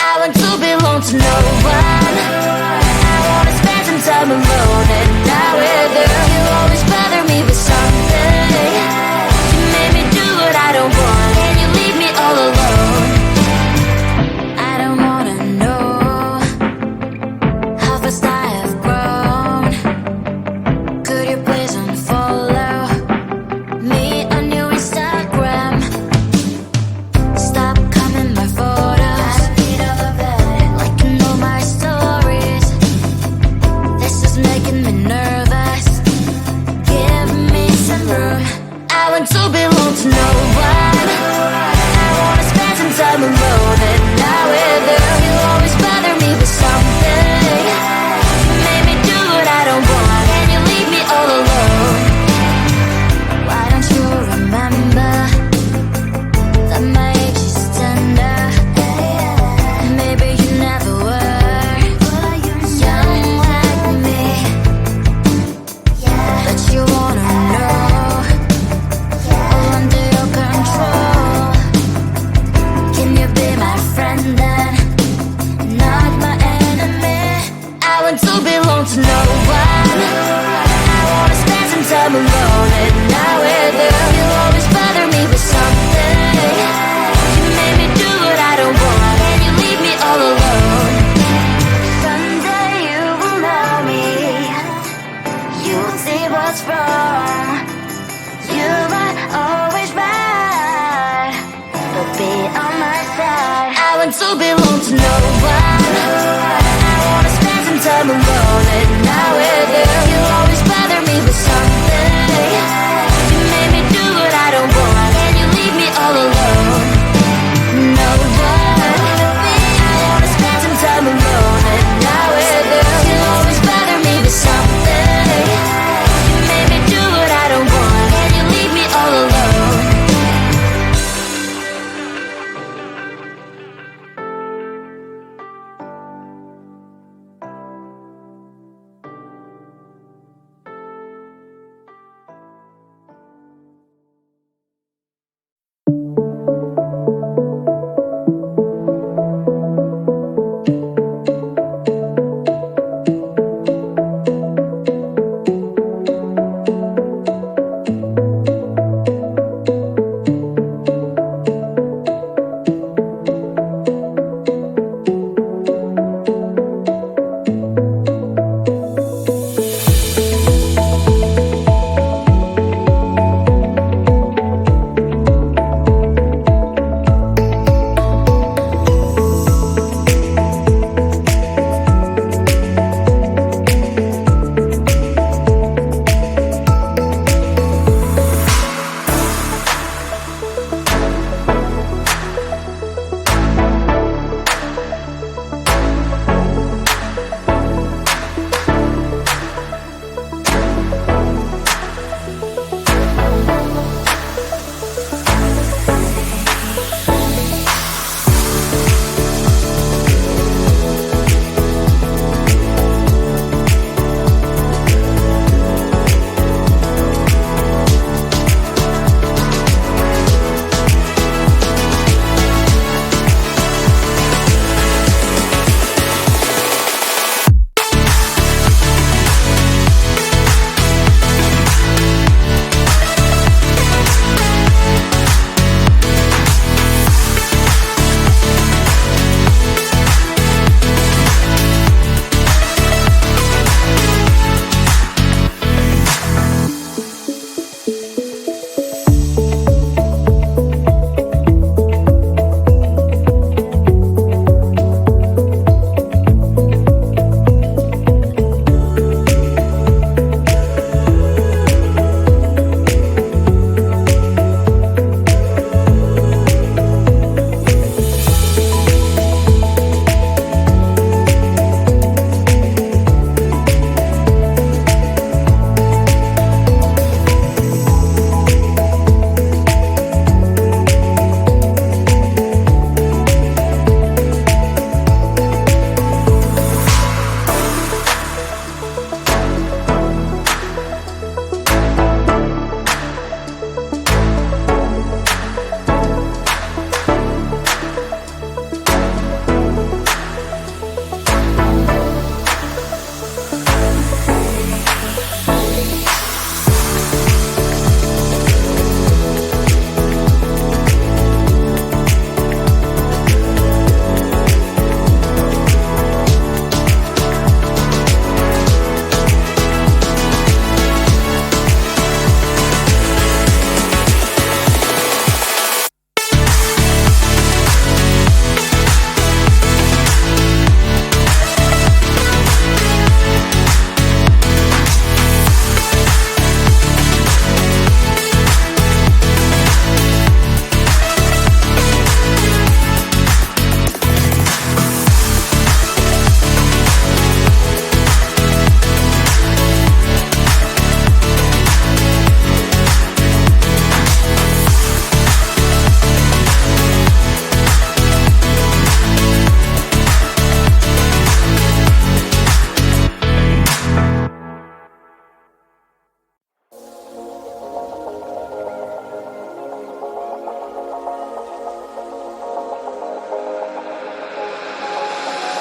I want to belong to no one. I wanna spend some time alone and not with you. You always bother me with something. You made me do what I don't want, and you leave me all alone. I don't wanna know how fast I have grown. Could you please unfollow me on your Instagram? Stop coming my photos, like you know my stories. This is making me nervous. Give me some room. I want to belong to no one. I wanna spend some time alone and not with you. You always bother me with something. You made me do what I don't want, and you leave me all alone. Why don't you remember that my age is tender? Maybe you never were young like me, but you wanna know all under your control. Can you be my friend then, not my enemy? I want to belong to no one. I wanna spend some time alone and not with you. You always bother me with something. You made me do what I don't want, and you leave me all alone. Someday you will know me. You will see what's wrong. You are always right, but be on my side. I want to belong to no one. I wanna spend some time alone and not with you. You always bother me with something. You made me do what I don't want, and you leave me all alone. No one. I wanna spend some time alone and not with you. You always bother me with something. You made me do what I don't want, and you leave me all alone.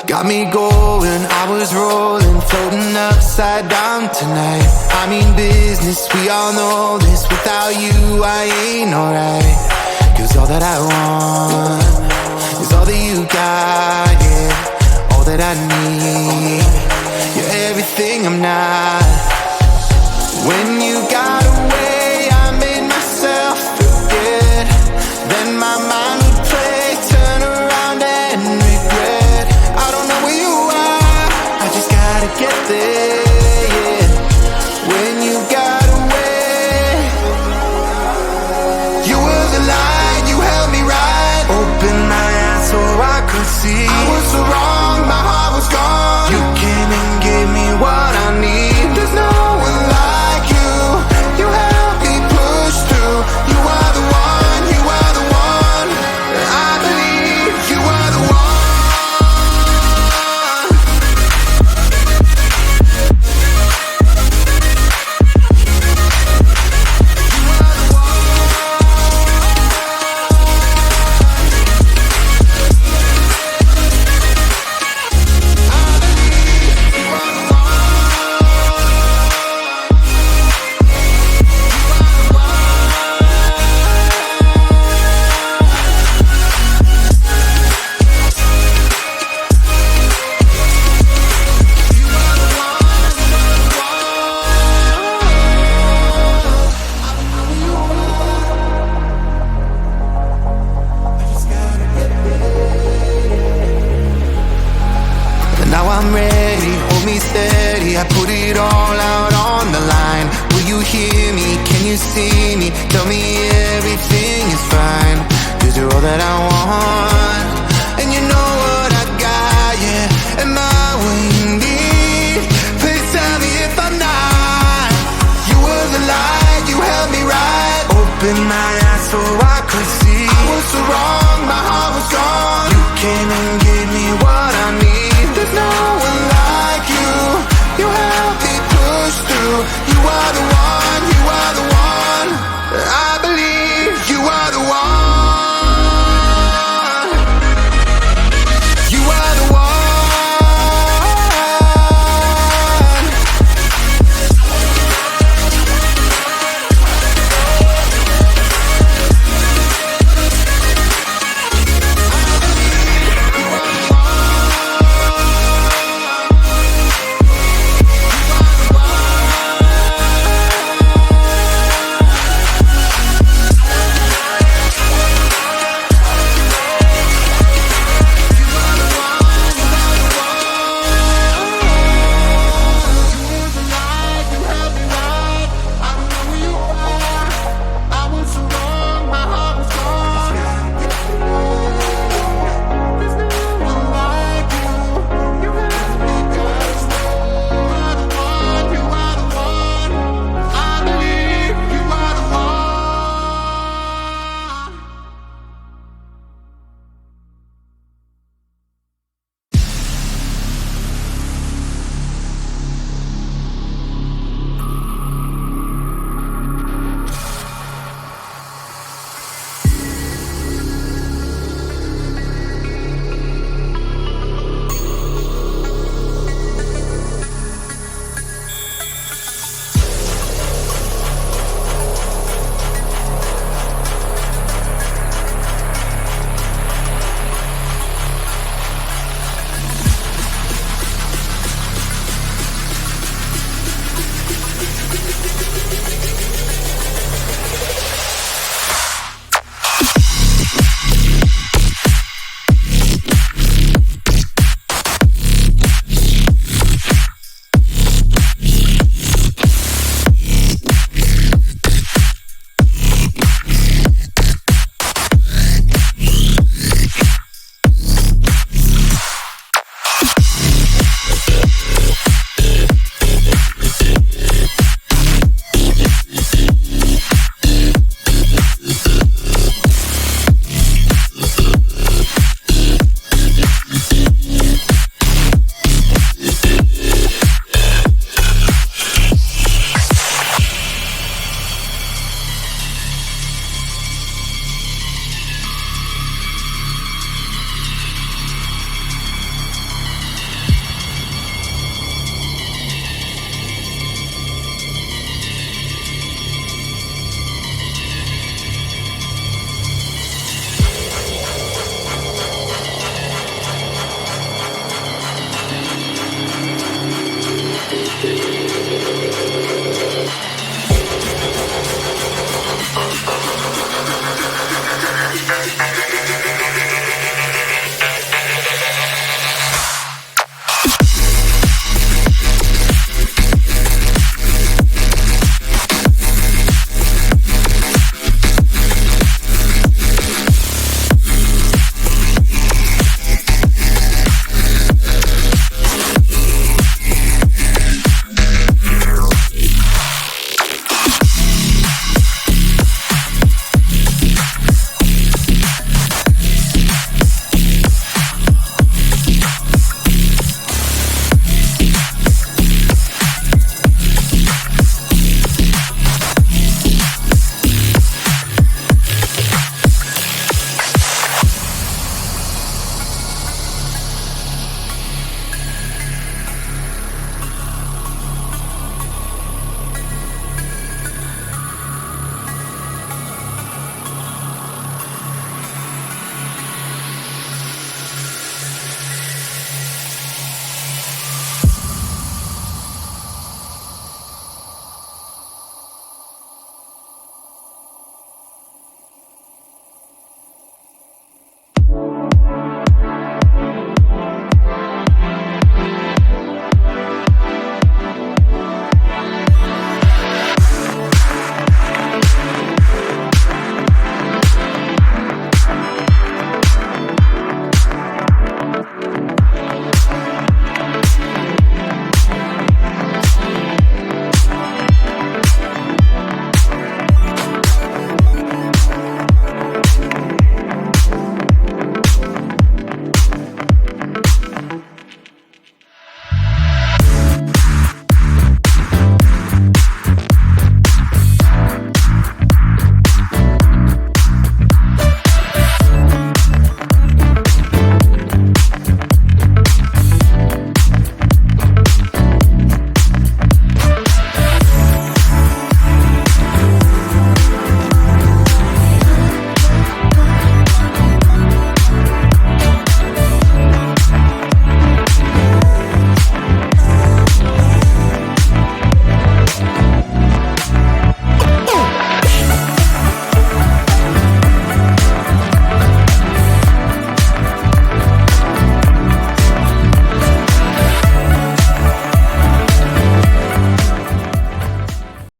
Got me going, I was rolling, floating upside down tonight. I mean business, we all know this. Without you, I ain't alright. 'Cause all that I want is all that you got, yeah. All that I need, you're everything I'm not. When you got away, I made myself forget. Then my mind would play, turn around and regret. I don't know where you are, I just gotta get there, yeah. When you got away, you were the light, you held me right. Opened my eyes so I could see. I was so wrong, my heart was gone. You came and gave me what I need. There's no one like you. You helped me push through. You are the one, you are the one. I believe you are the one. Now I'm ready, hold me steady. I put it all out on the line. Will you hear me? Can you see me? Tell me everything is fine. 'Cause you're all that I want. And you know what I got, yeah. Am I what you need? Please tell me if I'm not. You were the light, you held me right. Opened my eyes so I could see. I was so wrong, my heart was gone. You came and gave me what I need. There's no one like you. You helped me push through. You are the one.